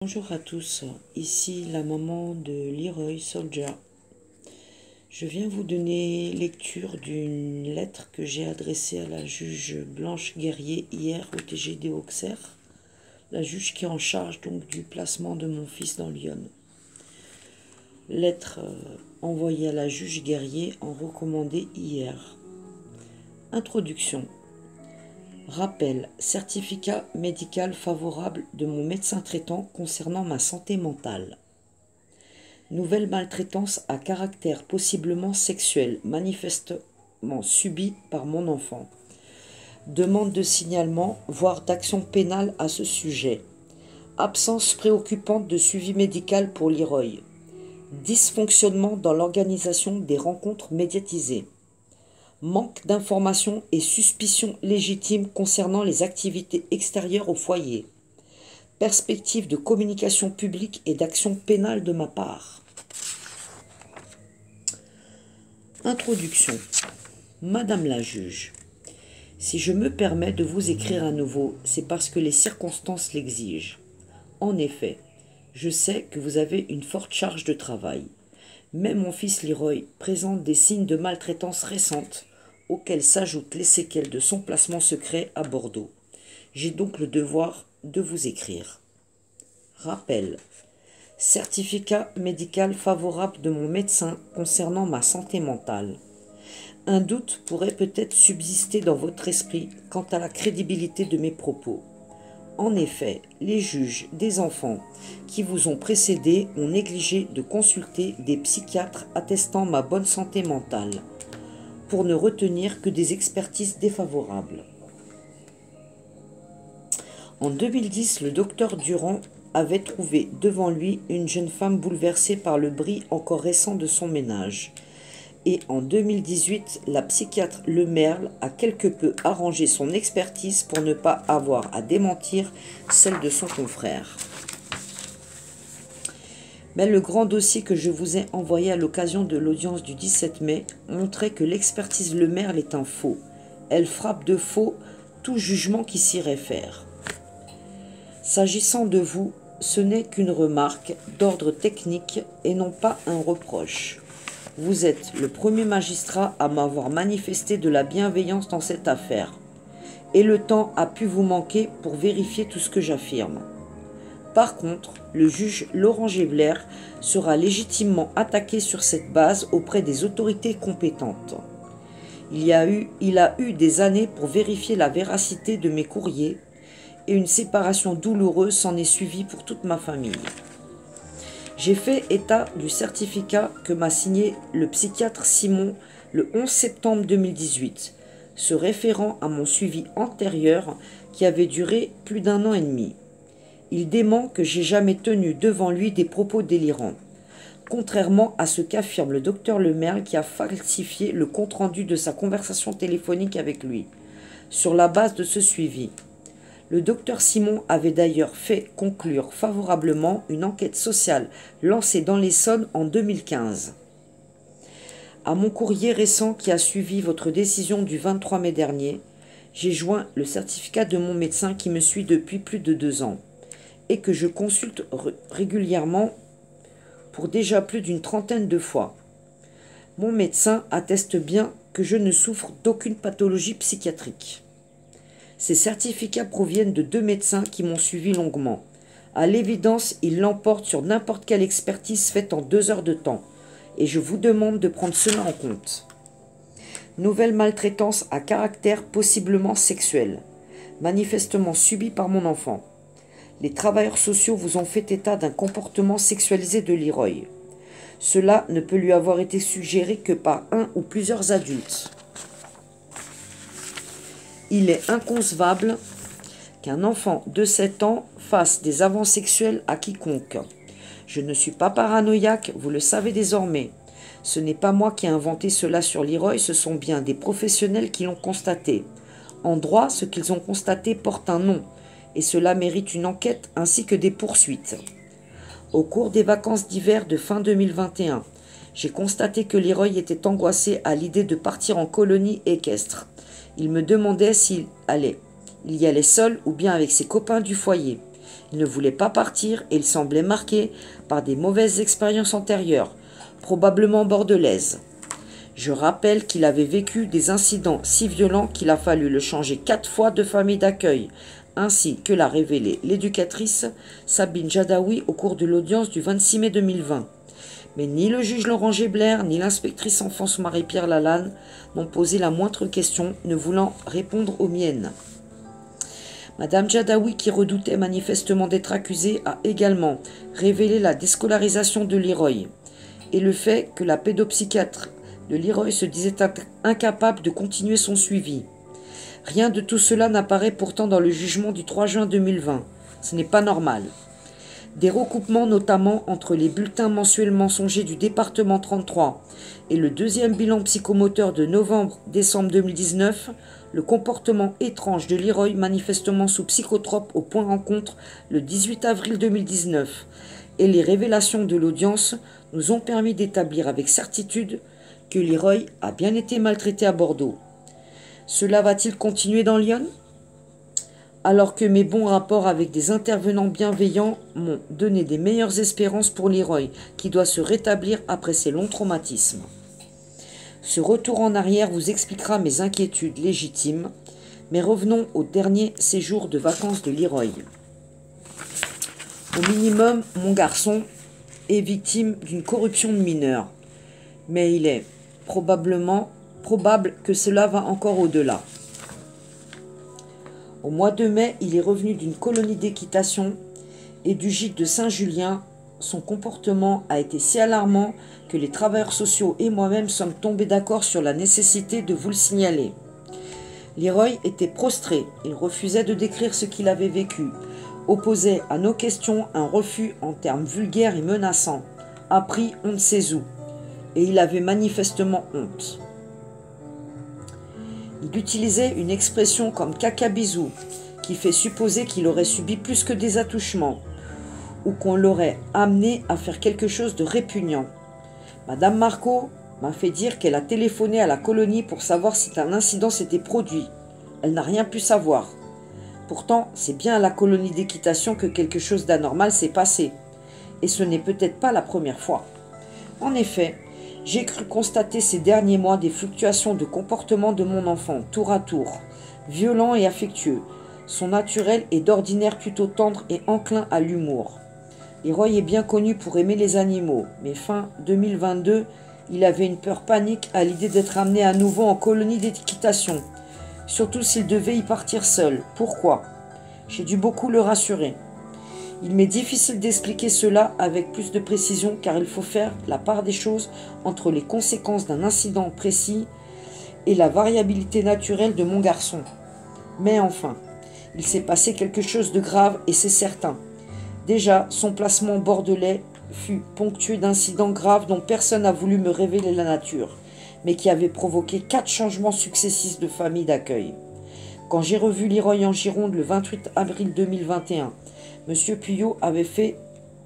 Bonjour à tous, ici la maman de Leroy Soldier. Je viens vous donner lecture d'une lettre que j'ai adressée à la juge Blanche Guerrier hier au TGD Auxerre, la juge qui est en charge donc du placement de mon fils dans Lyon. Lettre envoyée à la juge Guerrier en recommandé hier. Introduction. Rappel, certificat médical favorable de mon médecin traitant concernant ma santé mentale. Nouvelle maltraitance à caractère possiblement sexuel, manifestement subie par mon enfant. Demande de signalement, voire d'action pénale à ce sujet. Absence préoccupante de suivi médical pour Leroy. Dysfonctionnement dans l'organisation des rencontres médiatisées. Manque d'informations et suspicions légitimes concernant les activités extérieures au foyer. Perspective de communication publique et d'action pénale de ma part. Introduction. Madame la juge, si je me permets de vous écrire à nouveau, c'est parce que les circonstances l'exigent. En effet, je sais que vous avez une forte charge de travail. Mais mon fils Leroy présente des signes de maltraitance récente, auxquels s'ajoutent les séquelles de son placement secret à Bordeaux. J'ai donc le devoir de vous écrire. Rappel. Certificat médical favorable de mon médecin concernant ma santé mentale. Un doute pourrait peut-être subsister dans votre esprit quant à la crédibilité de mes propos. En effet, les juges des enfants qui vous ont précédés ont négligé de consulter des psychiatres attestant ma bonne santé mentale, pour ne retenir que des expertises défavorables. En 2010, le docteur Durand avait trouvé devant lui une jeune femme bouleversée par le bris encore récent de son ménage. Et en 2018, la psychiatre Le Merle a quelque peu arrangé son expertise pour ne pas avoir à démentir celle de son confrère. Mais le grand dossier que je vous ai envoyé à l'occasion de l'audience du 17 mai montrait que l'expertise Le Merle est un faux. Elle frappe de faux tout jugement qui s'y réfère. S'agissant de vous, ce n'est qu'une remarque d'ordre technique et non pas un reproche. Vous êtes le premier magistrat à m'avoir manifesté de la bienveillance dans cette affaire. Et le temps a pu vous manquer pour vérifier tout ce que j'affirme. Par contre, le juge Laurent Gebler sera légitimement attaqué sur cette base auprès des autorités compétentes. Il a eu des années pour vérifier la véracité de mes courriers et une séparation douloureuse s'en est suivie pour toute ma famille. J'ai fait état du certificat que m'a signé le psychiatre Simon le 11 septembre 2018, se référant à mon suivi antérieur qui avait duré plus d'1 an et demi. Il dément que j'ai jamais tenu devant lui des propos délirants, contrairement à ce qu'affirme le docteur Le Merle qui a falsifié le compte-rendu de sa conversation téléphonique avec lui. Sur la base de ce suivi, le docteur Simon avait d'ailleurs fait conclure favorablement une enquête sociale lancée dans l'Essonne en 2015. À mon courrier récent qui a suivi votre décision du 23 mai dernier, j'ai joint le certificat de mon médecin qui me suit depuis plus de 2 ans. Et que je consulte régulièrement pour déjà plus d'une trentaine de fois. Mon médecin atteste bien que je ne souffre d'aucune pathologie psychiatrique. Ces certificats proviennent de 2 médecins qui m'ont suivi longuement. À l'évidence, ils l'emportent sur n'importe quelle expertise faite en 2 heures de temps, et je vous demande de prendre cela en compte. Nouvelle maltraitance à caractère possiblement sexuel, manifestement subie par mon enfant. Les travailleurs sociaux vous ont fait état d'un comportement sexualisé de Leroy. Cela ne peut lui avoir été suggéré que par un ou plusieurs adultes. Il est inconcevable qu'un enfant de 7 ans fasse des avances sexuelles à quiconque. Je ne suis pas paranoïaque, vous le savez désormais. Ce n'est pas moi qui ai inventé cela sur Leroy, ce sont bien des professionnels qui l'ont constaté. En droit, ce qu'ils ont constaté porte un nom. Et cela mérite une enquête ainsi que des poursuites. Au cours des vacances d'hiver de fin 2021, j'ai constaté que Leroy était angoissé à l'idée de partir en colonie équestre. Il me demandait s'il y allait seul ou bien avec ses copains du foyer. Il ne voulait pas partir et il semblait marqué par des mauvaises expériences antérieures, probablement bordelaises. Je rappelle qu'il avait vécu des incidents si violents qu'il a fallu le changer 4 fois de famille d'accueil, ainsi que l'a révélé l'éducatrice Sabine Jadaoui au cours de l'audience du 26 mai 2020. Mais ni le juge Laurent Gébler, ni l'inspectrice enfance Marie-Pierre Lalanne n'ont posé la moindre question, ne voulant répondre aux miennes. Madame Jadaoui, qui redoutait manifestement d'être accusée, a également révélé la déscolarisation de Leroy et le fait que la pédopsychiatre de Leroy se disait incapable de continuer son suivi. Rien de tout cela n'apparaît pourtant dans le jugement du 3 juin 2020. Ce n'est pas normal. Des recoupements notamment entre les bulletins mensuels mensongers du département 33 et le deuxième bilan psychomoteur de novembre-décembre 2019, le comportement étrange de Leroy manifestement sous psychotrope au point rencontre le 18 avril 2019 et les révélations de l'audience nous ont permis d'établir avec certitude que Leroy a bien été maltraité à Bordeaux. Cela va-t-il continuer dans Lyon ? Alors que mes bons rapports avec des intervenants bienveillants m'ont donné des meilleures espérances pour Leroy, qui doit se rétablir après ses longs traumatismes. Ce retour en arrière vous expliquera mes inquiétudes légitimes, mais revenons au dernier séjour de vacances de Leroy. Au minimum, mon garçon est victime d'une corruption de mineurs, mais il est probable que cela va encore au-delà. Au mois de mai, il est revenu d'une colonie d'équitation et du gîte de Saint-Julien. Son comportement a été si alarmant que les travailleurs sociaux et moi-même sommes tombés d'accord sur la nécessité de vous le signaler. Leroy était prostré, il refusait de décrire ce qu'il avait vécu, opposait à nos questions un refus en termes vulgaires et menaçants, appris on ne sait où, et il avait manifestement honte. Il utilisait une expression comme caca-bisou, qui fait supposer qu'il aurait subi plus que des attouchements, ou qu'on l'aurait amené à faire quelque chose de répugnant. Madame Marco m'a fait dire qu'elle a téléphoné à la colonie pour savoir si un incident s'était produit. Elle n'a rien pu savoir. Pourtant, c'est bien à la colonie d'équitation que quelque chose d'anormal s'est passé. Et ce n'est peut-être pas la première fois. En effet, j'ai cru constater ces derniers mois des fluctuations de comportement de mon enfant, tour à tour, violent et affectueux. Son naturel est d'ordinaire plutôt tendre et enclin à l'humour. Leroy est bien connu pour aimer les animaux, mais fin 2022, il avait une peur panique à l'idée d'être amené à nouveau en colonie d'équitation, surtout s'il devait y partir seul. Pourquoi ? J'ai dû beaucoup le rassurer. Il m'est difficile d'expliquer cela avec plus de précision car il faut faire la part des choses entre les conséquences d'un incident précis et la variabilité naturelle de mon garçon. Mais enfin, il s'est passé quelque chose de grave et c'est certain. Déjà, son placement bordelais fut ponctué d'incidents graves dont personne n'a voulu me révéler la nature, mais qui avaient provoqué 4 changements successifs de famille d'accueil. Quand j'ai revu Leroy en Gironde le 28 avril 2021, M. Puyot avait fait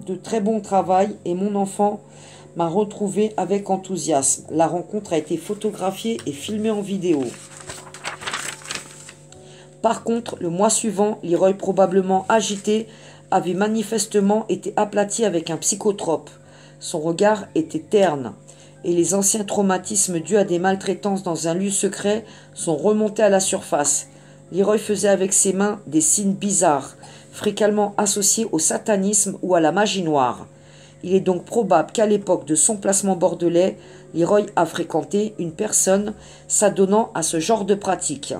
de très bon travail et mon enfant m'a retrouvé avec enthousiasme. La rencontre a été photographiée et filmée en vidéo. Par contre, le mois suivant, Leroy, probablement agité, avait manifestement été aplati avec un psychotrope. Son regard était terne et les anciens traumatismes dus à des maltraitances dans un lieu secret sont remontés à la surface. Leroy faisait avec ses mains des signes bizarres, fréquemment associés au satanisme ou à la magie noire. Il est donc probable qu'à l'époque de son placement bordelais, Leroy a fréquenté une personne s'adonnant à ce genre de pratique.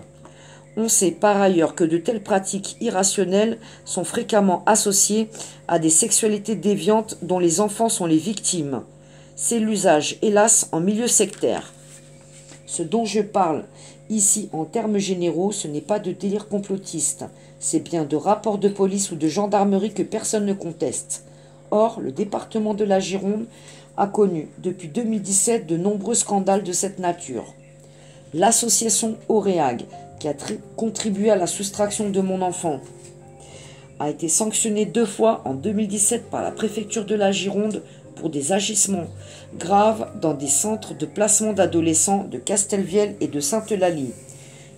On sait par ailleurs que de telles pratiques irrationnelles sont fréquemment associées à des sexualités déviantes dont les enfants sont les victimes. C'est l'usage, hélas, en milieu sectaire. Ce dont je parle ici en termes généraux, ce n'est pas de délire complotiste, c'est bien de rapports de police ou de gendarmerie que personne ne conteste. Or, le département de la Gironde a connu depuis 2017 de nombreux scandales de cette nature. L'association Auréag, qui a contribué à la soustraction de mon enfant, a été sanctionnée 2 fois en 2017 par la préfecture de la Gironde pour des agissements graves dans des centres de placement d'adolescents de Castelvielle et de Sainte-Eulalie.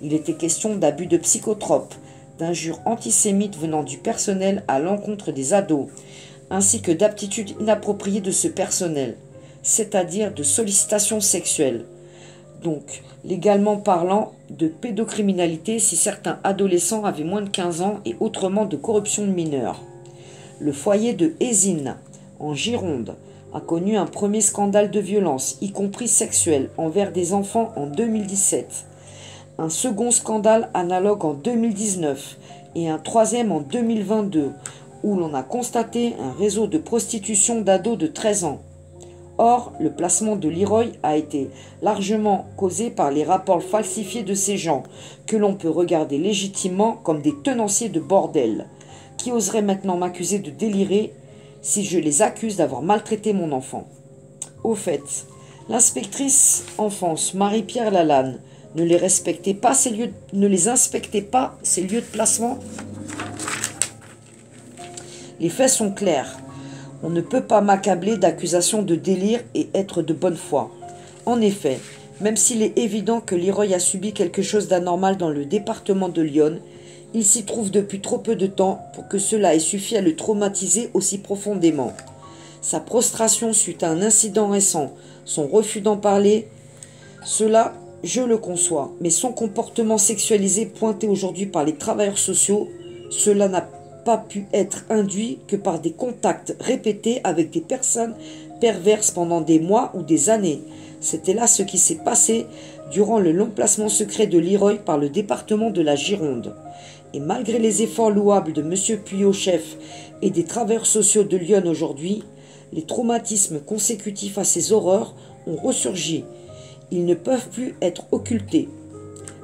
Il était question d'abus de psychotropes, d'injures antisémites venant du personnel à l'encontre des ados, ainsi que d'aptitudes inappropriées de ce personnel, c'est-à-dire de sollicitations sexuelles. Donc, légalement parlant, de pédocriminalité si certains adolescents avaient moins de 15 ans et autrement de corruption de mineurs. Le foyer de Ézine, en Gironde, a connu un premier scandale de violence, y compris sexuelle, envers des enfants en 2017. Un second scandale analogue en 2019 et un troisième en 2022, où l'on a constaté un réseau de prostitution d'ados de 13 ans. Or, le placement de Leroy a été largement causé par les rapports falsifiés de ces gens, que l'on peut regarder légitimement comme des tenanciers de bordel. Qui oserait maintenant m'accuser de délirer si je les accuse d'avoir maltraité mon enfant? Au fait, l'inspectrice enfance Marie-Pierre Lalanne ne les inspectait pas ces lieux de placement. Les faits sont clairs. On ne peut pas m'accabler d'accusations de délire et être de bonne foi. En effet, même s'il est évident que Leroy a subi quelque chose d'anormal dans le département de l'Yonne, il s'y trouve depuis trop peu de temps pour que cela ait suffi à le traumatiser aussi profondément. Sa prostration suite à un incident récent, son refus d'en parler, cela, je le conçois, mais son comportement sexualisé pointé aujourd'hui par les travailleurs sociaux, cela n'a pas pu être induit que par des contacts répétés avec des personnes perverses pendant des mois ou des années. C'était là ce qui s'est passé durant le long placement secret de Leroy par le département de la Gironde. Et malgré les efforts louables de M. Puyot-Chef et des travailleurs sociaux de Lyon aujourd'hui, les traumatismes consécutifs à ces horreurs ont ressurgi. Ils ne peuvent plus être occultés.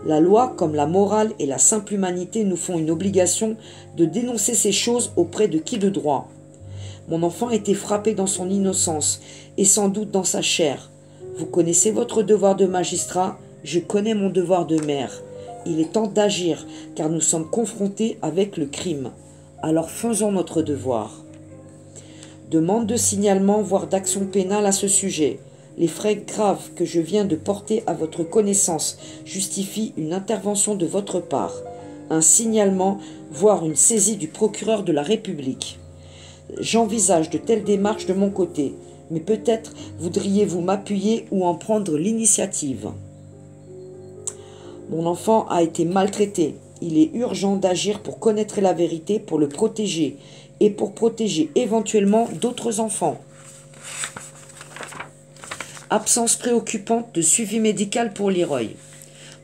La loi, comme la morale et la simple humanité, nous font une obligation de dénoncer ces choses auprès de qui de droit. Mon enfant a été frappé dans son innocence et sans doute dans sa chair. Vous connaissez votre devoir de magistrat, je connais mon devoir de mère. Il est temps d'agir, car nous sommes confrontés avec le crime. Alors faisons notre devoir. Demande de signalement, voire d'action pénale à ce sujet. Les frais graves que je viens de porter à votre connaissance justifient une intervention de votre part. Un signalement, voire une saisie du procureur de la République. J'envisage de telles démarches de mon côté, mais peut-être voudriez-vous m'appuyer ou en prendre l'initiative. Mon enfant a été maltraité. Il est urgent d'agir pour connaître la vérité, pour le protéger et pour protéger éventuellement d'autres enfants. Absence préoccupante de suivi médical pour Leroy.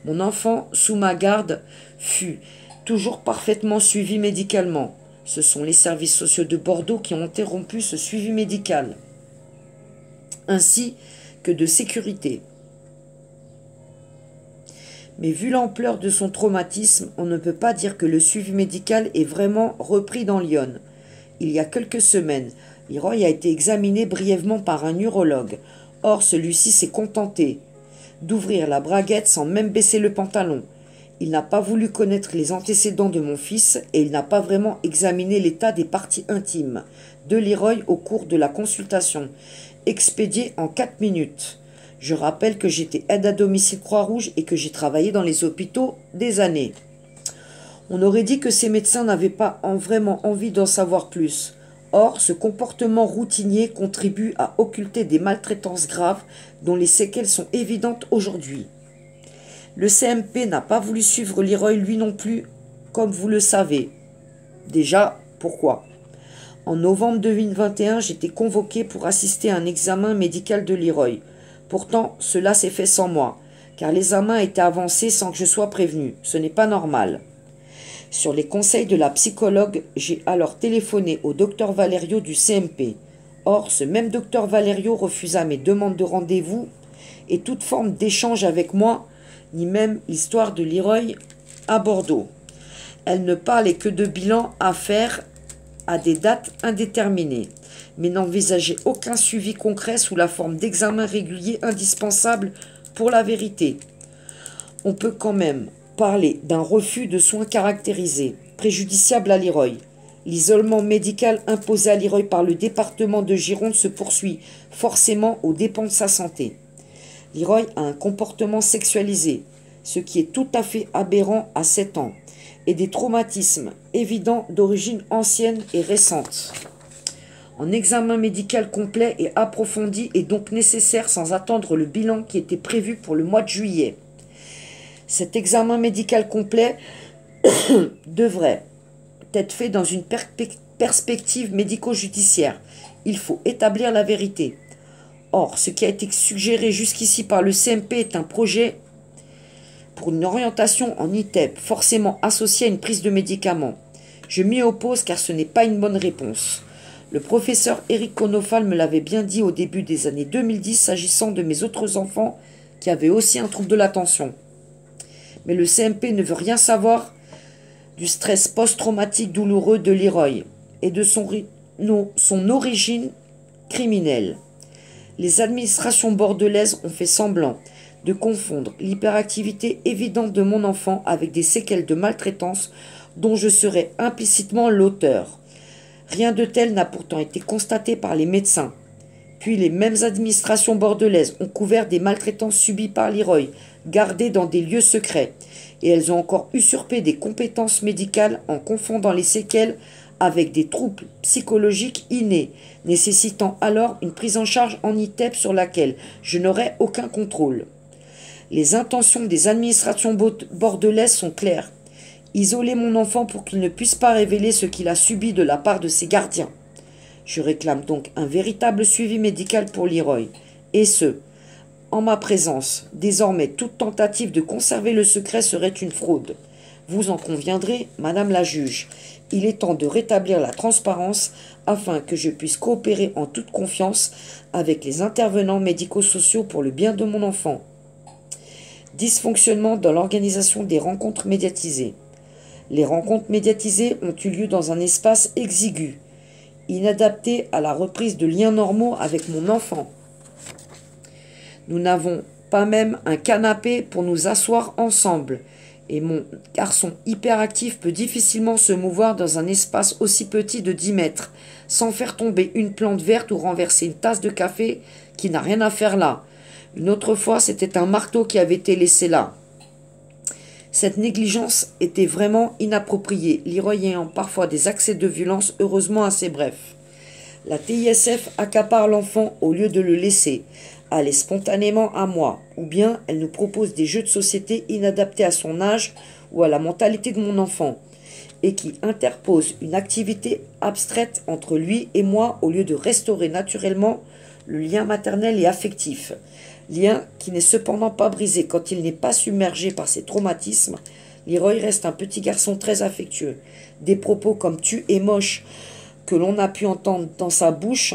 Mon enfant, sous ma garde, fut toujours parfaitement suivi médicalement. Ce sont les services sociaux de Bordeaux qui ont interrompu ce suivi médical, ainsi que de sécurité. Mais vu l'ampleur de son traumatisme, on ne peut pas dire que le suivi médical est vraiment repris dans Lyon. Il y a quelques semaines, Leroy a été examiné brièvement par un urologue. Or, celui-ci s'est contenté d'ouvrir la braguette sans même baisser le pantalon. Il n'a pas voulu connaître les antécédents de mon fils et il n'a pas vraiment examiné l'état des parties intimes de Leroy au cours de la consultation, expédiée en 4 minutes. Je rappelle que j'étais aide à domicile Croix-Rouge et que j'ai travaillé dans les hôpitaux des années. On aurait dit que ces médecins n'avaient pas vraiment envie d'en savoir plus. Or, ce comportement routinier contribue à occulter des maltraitances graves dont les séquelles sont évidentes aujourd'hui. Le CMP n'a pas voulu suivre Leroy lui non plus, comme vous le savez. Déjà, pourquoi ? En novembre 2021, j'étais convoqué pour assister à un examen médical de Leroy. Pourtant, cela s'est fait sans moi, car l'examen a été avancé sans que je sois prévenu. Ce n'est pas normal. Sur les conseils de la psychologue, j'ai alors téléphoné au docteur Valerio du CMP. Or, ce même docteur Valerio refusa mes demandes de rendez-vous et toute forme d'échange avec moi, ni même l'histoire de Leroy à Bordeaux. Elle ne parlait que de bilan à faire à des dates indéterminées, mais n'envisageait aucun suivi concret sous la forme d'examens réguliers indispensables pour la vérité. On peut quand même parler d'un refus de soins caractérisé, préjudiciable à Leroy. L'isolement médical imposé à Leroy par le département de Gironde se poursuit forcément aux dépens de sa santé. Leroy a un comportement sexualisé, ce qui est tout à fait aberrant à 7 ans, et des traumatismes évidents d'origine ancienne et récente. Un examen médical complet et approfondi est donc nécessaire sans attendre le bilan qui était prévu pour le mois de juillet. Cet examen médical complet devrait être fait dans une perspective médico-judiciaire. Il faut établir la vérité. Or, ce qui a été suggéré jusqu'ici par le CMP est un projet pour une orientation en ITEP, forcément associée à une prise de médicaments. Je m'y oppose car ce n'est pas une bonne réponse. Le professeur Éric Konofal me l'avait bien dit au début des années 2010 s'agissant de mes autres enfants qui avaient aussi un trouble de l'attention. Mais le CMP ne veut rien savoir du stress post-traumatique douloureux de Leroy et de son origine criminelle. Les administrations bordelaises ont fait semblant de confondre l'hyperactivité évidente de mon enfant avec des séquelles de maltraitance dont je serais implicitement l'auteur. Rien de tel n'a pourtant été constaté par les médecins. Puis les mêmes administrations bordelaises ont couvert des maltraitances subies par Leroy, gardées dans des lieux secrets, et elles ont encore usurpé des compétences médicales en confondant les séquelles avec des troubles psychologiques innés, nécessitant alors une prise en charge en ITEP sur laquelle je n'aurais aucun contrôle. Les intentions des administrations bordelaises sont claires. Isoler mon enfant pour qu'il ne puisse pas révéler ce qu'il a subi de la part de ses gardiens. Je réclame donc un véritable suivi médical pour Leroy, et ce, en ma présence. Désormais, toute tentative de conserver le secret serait une fraude. Vous en conviendrez, Madame la juge. Il est temps de rétablir la transparence afin que je puisse coopérer en toute confiance avec les intervenants médico-sociaux pour le bien de mon enfant. Dysfonctionnement dans l'organisation des rencontres médiatisées. Les rencontres médiatisées ont eu lieu dans un espace exigu, inadapté à la reprise de liens normaux avec mon enfant. Nous n'avons pas même un canapé pour nous asseoir ensemble, et mon garçon hyperactif peut difficilement se mouvoir dans un espace aussi petit de 10 mètres, sans faire tomber une plante verte ou renverser une tasse de café qui n'a rien à faire là. Une autre fois, c'était un marteau qui avait été laissé là. Cette négligence était vraiment inappropriée, Leroy ayant parfois des accès de violence heureusement assez brefs. La TISF accapare l'enfant au lieu de le laisser aller spontanément à moi, ou bien elle nous propose des jeux de société inadaptés à son âge ou à la mentalité de mon enfant, et qui interposent une activité abstraite entre lui et moi au lieu de restaurer naturellement le lien maternel et affectif. Lien qui n'est cependant pas brisé quand il n'est pas submergé par ses traumatismes. Leroy reste un petit garçon très affectueux. Des propos comme « tu es moche » que l'on a pu entendre dans sa bouche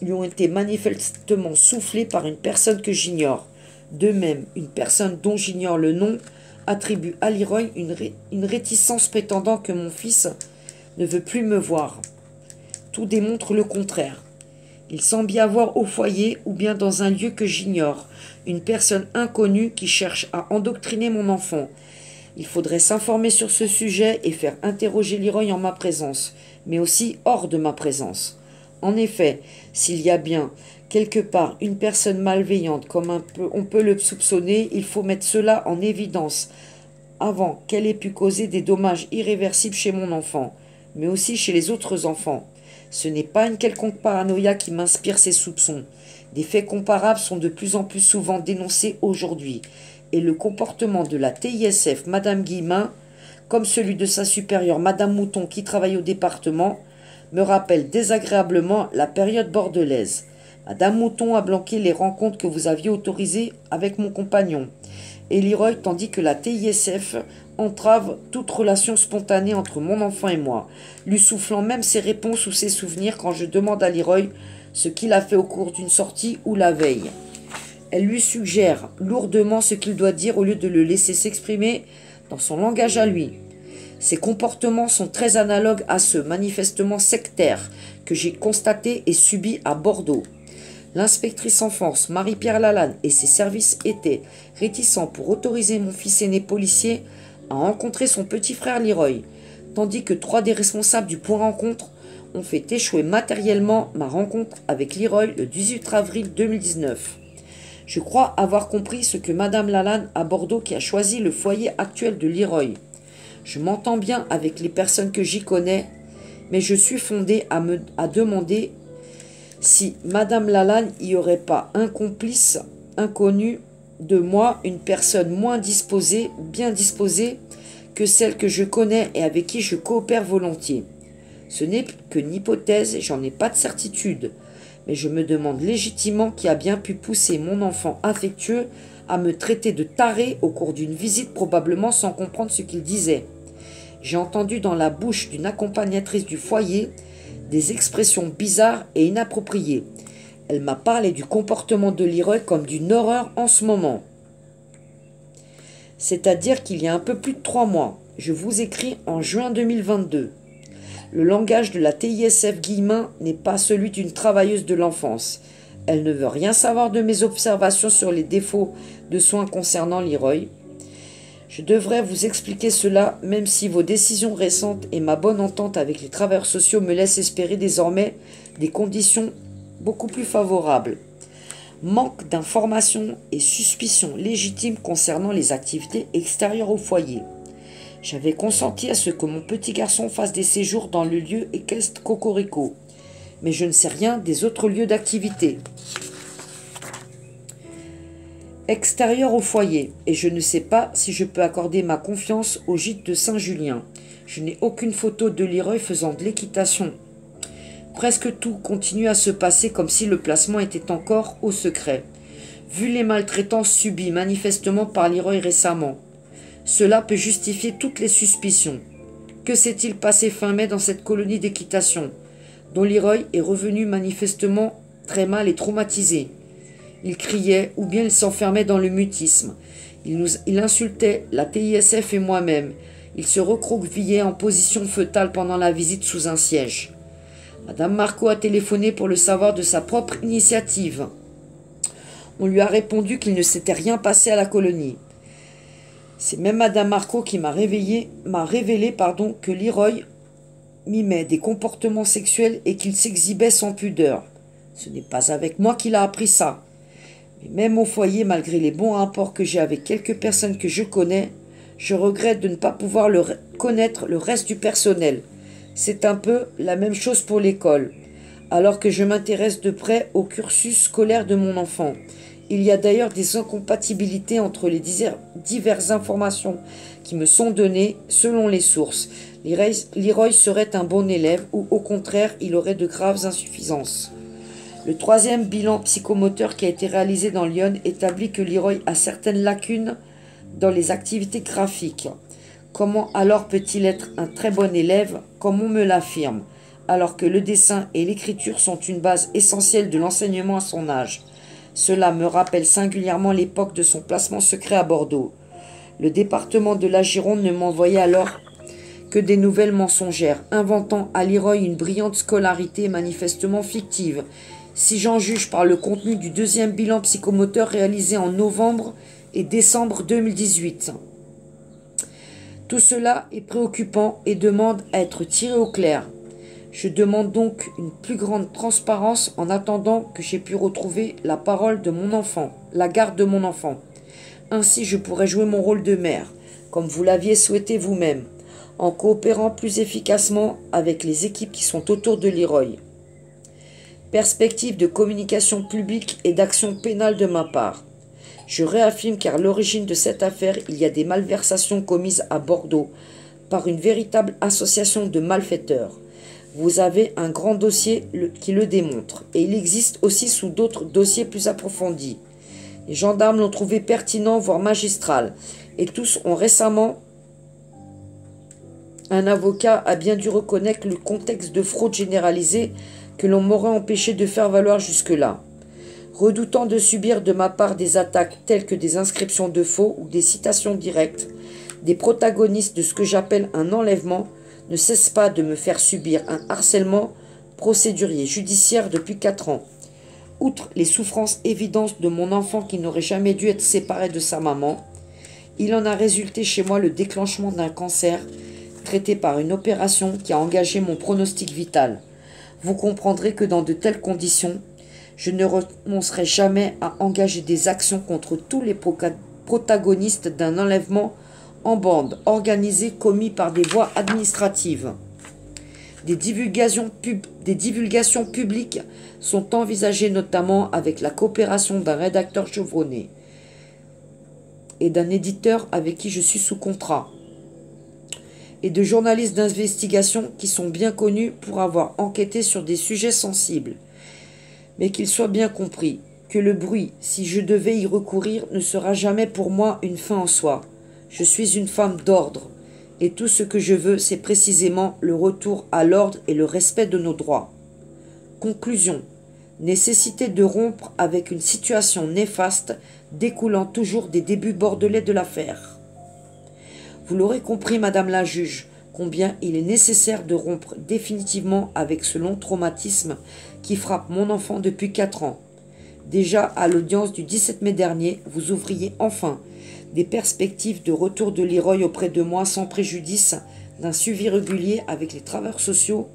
lui ont été manifestement soufflés par une personne que j'ignore. De même, une personne dont j'ignore le nom attribue à Leroy une réticence prétendant que mon fils ne veut plus me voir. Tout démontre le contraire. Il semble y avoir au foyer, ou bien dans un lieu que j'ignore, une personne inconnue qui cherche à endoctriner mon enfant. Il faudrait s'informer sur ce sujet et faire interroger Leroy en ma présence, mais aussi hors de ma présence. En effet, s'il y a bien quelque part une personne malveillante comme on peut le soupçonner, il faut mettre cela en évidence avant qu'elle ait pu causer des dommages irréversibles chez mon enfant, mais aussi chez les autres enfants. Ce n'est pas une quelconque paranoïa qui m'inspire ces soupçons. Des faits comparables sont de plus en plus souvent dénoncés aujourd'hui, et le comportement de la TISF, Madame Guillemin, comme celui de sa supérieure, Madame Mouton, qui travaille au département, me rappelle désagréablement la période bordelaise. Madame Mouton a bloqué les rencontres que vous aviez autorisées avec mon compagnon, et Leroy, tandis que la TISF entrave toute relation spontanée entre mon enfant et moi, lui soufflant même ses réponses ou ses souvenirs quand je demande à Leroy ce qu'il a fait au cours d'une sortie ou la veille. Elle lui suggère lourdement ce qu'il doit dire au lieu de le laisser s'exprimer dans son langage à lui. Ses comportements sont très analogues à ceux manifestement sectaires que j'ai constatés et subis à Bordeaux. L'inspectrice enfance Marie-Pierre Lalanne et ses services étaient réticents pour autoriser mon fils aîné policier à rencontrer son petit frère Leroy, tandis que 3 des responsables du point rencontre ont fait échouer matériellement ma rencontre avec Leroy le 18 avril 2019. Je crois avoir compris ce que Madame Lalanne à Bordeaux qui a choisi le foyer actuel de Leroy. Je m'entends bien avec les personnes que j'y connais, mais je suis fondée à demander si Madame Lalanne y aurait pas un complice inconnu de moi, une personne bien disposée que celle que je connais et avec qui je coopère volontiers. Ce n'est qu'une hypothèse et j'en ai pas de certitude, mais je me demande légitimement qui a bien pu pousser mon enfant affectueux à me traiter de taré au cours d'une visite, probablement sans comprendre ce qu'il disait. J'ai entendu dans la bouche d'une accompagnatrice du foyer des expressions bizarres et inappropriées. Elle m'a parlé du comportement de Leroy comme d'une horreur en ce moment. C'est-à-dire qu'il y a un peu plus de 3 mois. Je vous écris en juin 2022. Le langage de la TISF Guillemin n'est pas celui d'une travailleuse de l'enfance. Elle ne veut rien savoir de mes observations sur les défauts de soins concernant Leroy. Je devrais vous expliquer cela, même si vos décisions récentes et ma bonne entente avec les travailleurs sociaux me laissent espérer désormais des conditions beaucoup plus favorables. Manque d'informations et suspicions légitimes concernant les activités extérieures au foyer. J'avais consenti à ce que mon petit garçon fasse des séjours dans le lieu équestre Cocorico, mais je ne sais rien des autres lieux d'activité extérieur au foyer, et je ne sais pas si je peux accorder ma confiance au gîte de Saint-Julien. Je n'ai aucune photo de Leroy faisant de l'équitation. Presque tout continue à se passer comme si le placement était encore au secret. Vu les maltraitances subies manifestement par Leroy récemment, cela peut justifier toutes les suspicions. Que s'est-il passé fin mai dans cette colonie d'équitation, dont Leroy est revenu manifestement très mal et traumatisé? Il criait, ou bien il s'enfermait dans le mutisme. Il insultait la TISF et moi-même. Il se recroquevillait en position fœtale pendant la visite sous un siège. Madame Marco a téléphoné pour le savoir de sa propre initiative. On lui a répondu qu'il ne s'était rien passé à la colonie. C'est même Madame Marco qui m'a révélé que Leroy mimait des comportements sexuels et qu'il s'exhibait sans pudeur. Ce n'est pas avec moi qu'il a appris ça. Mais même au foyer, malgré les bons rapports que j'ai avec quelques personnes que je connais, je regrette de ne pas pouvoir connaître le reste du personnel. C'est un peu la même chose pour l'école, alors que je m'intéresse de près au cursus scolaire de mon enfant. Il y a d'ailleurs des incompatibilités entre les diverses informations qui me sont données selon les sources. Leroy serait un bon élève ou au contraire il aurait de graves insuffisances. Le 3e bilan psychomoteur qui a été réalisé dans Lyon établit que Leroy a certaines lacunes dans les activités graphiques. Comment alors peut-il être un très bon élève, comme on me l'affirme, alors que le dessin et l'écriture sont une base essentielle de l'enseignement à son âge? Cela me rappelle singulièrement l'époque de son placement secret à Bordeaux. Le département de la Gironde ne m'envoyait alors que des nouvelles mensongères, inventant à Leroy une brillante scolarité manifestement fictive, si j'en juge par le contenu du 2e bilan psychomoteur réalisé en novembre et décembre 2018. Tout cela est préoccupant et demande à être tiré au clair. Je demande donc une plus grande transparence en attendant que j'ai pu retrouver la parole de mon enfant, la garde de mon enfant. Ainsi, je pourrais jouer mon rôle de mère, comme vous l'aviez souhaité vous-même, en coopérant plus efficacement avec les équipes qui sont autour de Leroy. Perspective de communication publique et d'action pénale de ma part. Je réaffirme qu'à l'origine de cette affaire, il y a des malversations commises à Bordeaux par une véritable association de malfaiteurs. Vous avez un grand dossier qui le démontre, et il existe aussi sous d'autres dossiers plus approfondis. Les gendarmes l'ont trouvé pertinent, voire magistral, et tous ont récemment... Un avocat a bien dû reconnaître le contexte de fraude généralisée que l'on m'aurait empêché de faire valoir jusque-là. Redoutant de subir de ma part des attaques telles que des inscriptions de faux ou des citations directes, des protagonistes de ce que j'appelle un enlèvement ne cessent pas de me faire subir un harcèlement procédurier judiciaire depuis 4 ans. Outre les souffrances évidentes de mon enfant qui n'aurait jamais dû être séparé de sa maman, il en a résulté chez moi le déclenchement d'un cancer traité par une opération qui a engagé mon pronostic vital. Vous comprendrez que dans de telles conditions, je ne renoncerai jamais à engager des actions contre tous les protagonistes d'un enlèvement en bande, organisé, commis par des voies administratives. Des divulgations publiques sont envisagées notamment avec la coopération d'un rédacteur chevronné et d'un éditeur avec qui je suis sous contrat, et de journalistes d'investigation qui sont bien connus pour avoir enquêté sur des sujets sensibles. Mais qu'il soit bien compris que le bruit, si je devais y recourir, ne sera jamais pour moi une fin en soi. Je suis une femme d'ordre, et tout ce que je veux, c'est précisément le retour à l'ordre et le respect de nos droits. Conclusion. Nécessité de rompre avec une situation néfaste découlant toujours des débuts bordelais de l'affaire. Vous l'aurez compris, Madame la juge, combien il est nécessaire de rompre définitivement avec ce long traumatisme qui frappe mon enfant depuis 4 ans. Déjà à l'audience du 17 mai dernier, vous ouvriez enfin des perspectives de retour de Leroy auprès de moi sans préjudice d'un suivi régulier avec les travailleurs sociaux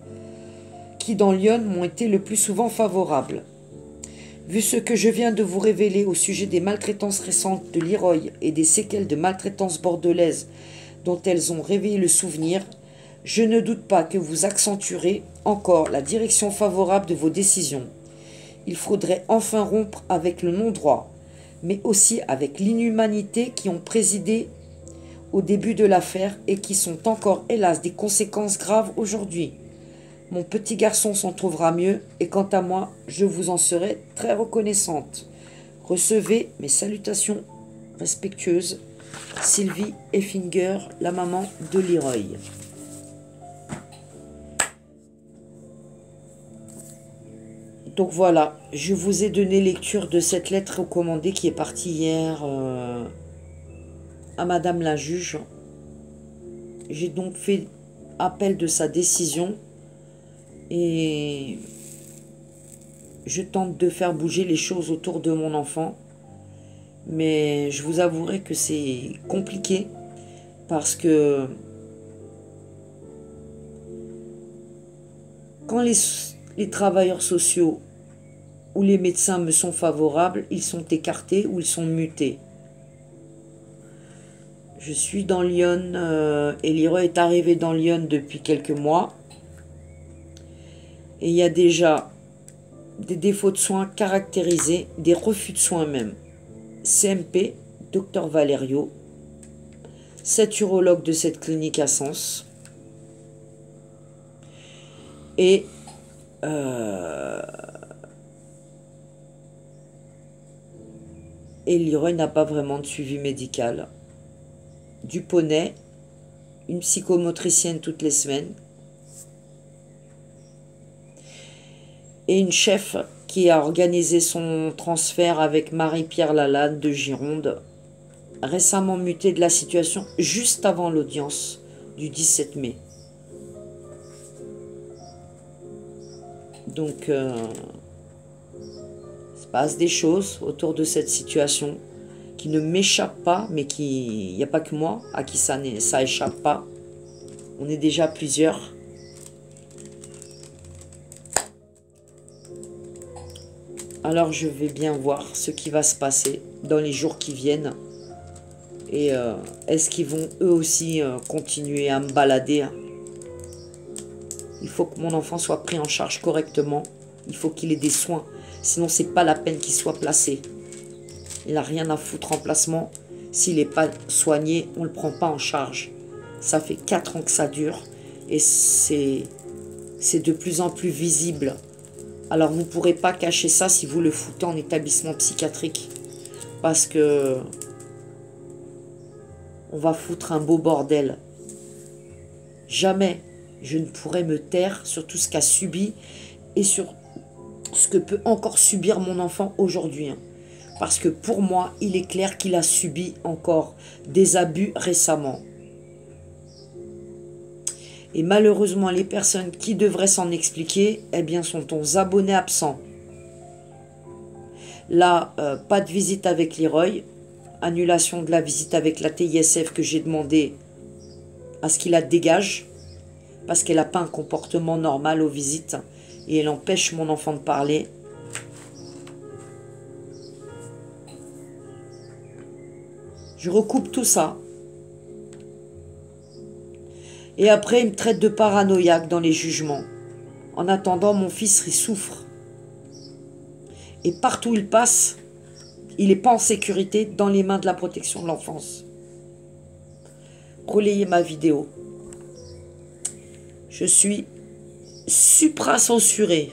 qui dans Lyon m'ont été le plus souvent favorables. Vu ce que je viens de vous révéler au sujet des maltraitances récentes de Leroy et des séquelles de maltraitance bordelaise dont elles ont réveillé le souvenir, je ne doute pas que vous accentuerez encore la direction favorable de vos décisions. Il faudrait enfin rompre avec le non-droit, mais aussi avec l'inhumanité qui ont présidé au début de l'affaire et qui sont encore, hélas, des conséquences graves aujourd'hui. Mon petit garçon s'en trouvera mieux et quant à moi, je vous en serai très reconnaissante. Recevez mes salutations respectueuses, Sylvie Effinger, la maman de Leroy. Donc voilà, je vous ai donné lecture de cette lettre recommandée qui est partie hier à Madame la juge. J'ai donc fait appel de sa décision et je tente de faire bouger les choses autour de mon enfant. Mais je vous avouerai que c'est compliqué parce que quand les travailleurs sociaux ou les médecins me sont favorables, ils sont écartés ou ils sont mutés. Je suis dans Lyon et Leroy est arrivé dans Lyon depuis quelques mois. Et il y a déjà des défauts de soins caractérisés, des refus de soins même. CMP, Dr Valerio, 7 urologues de cette clinique à Sens. Et Leroy n'a pas vraiment de suivi médical. Du poney, une psychomotricienne toutes les semaines. Et une chef qui a organisé son transfert avec Marie-Pierre Lalande de Gironde, récemment mutée de la situation juste avant l'audience du 17 mai. Donc, il se passe des choses autour de cette situation qui ne m'échappent pas, mais qui, il n'y a pas que moi à qui ça échappe pas. On est déjà plusieurs. Alors je vais bien voir ce qui va se passer dans les jours qui viennent. Et est-ce qu'ils vont eux aussi continuer à me balader? Il faut que mon enfant soit pris en charge correctement. Il faut qu'il ait des soins. Sinon c'est pas la peine qu'il soit placé. Il n'a rien à foutre en placement. S'il n'est pas soigné, on ne le prend pas en charge. Ça fait 4 ans que ça dure. Et c'est de plus en plus visible. Alors vous ne pourrez pas cacher ça si vous le foutez en établissement psychiatrique. Parce que on va foutre un beau bordel. Jamais je ne pourrai me taire sur tout ce qu'a subi et sur ce que peut encore subir mon enfant aujourd'hui. Parce que pour moi, il est clair qu'il a subi encore des abus récemment. Et malheureusement, les personnes qui devraient s'en expliquer, eh bien, sont aux abonnés absents. Là, pas de visite avec Leroy. Annulation de la visite avec la TISF que j'ai demandé à ce qu'il la dégage. Parce qu'elle n'a pas un comportement normal aux visites. Et elle empêche mon enfant de parler. Je recoupe tout ça. Et après, il me traite de paranoïaque dans les jugements. En attendant, mon fils, il souffre. Et partout où il passe, il n'est pas en sécurité dans les mains de la protection de l'enfance. Relayez ma vidéo. Je suis supra-censurée.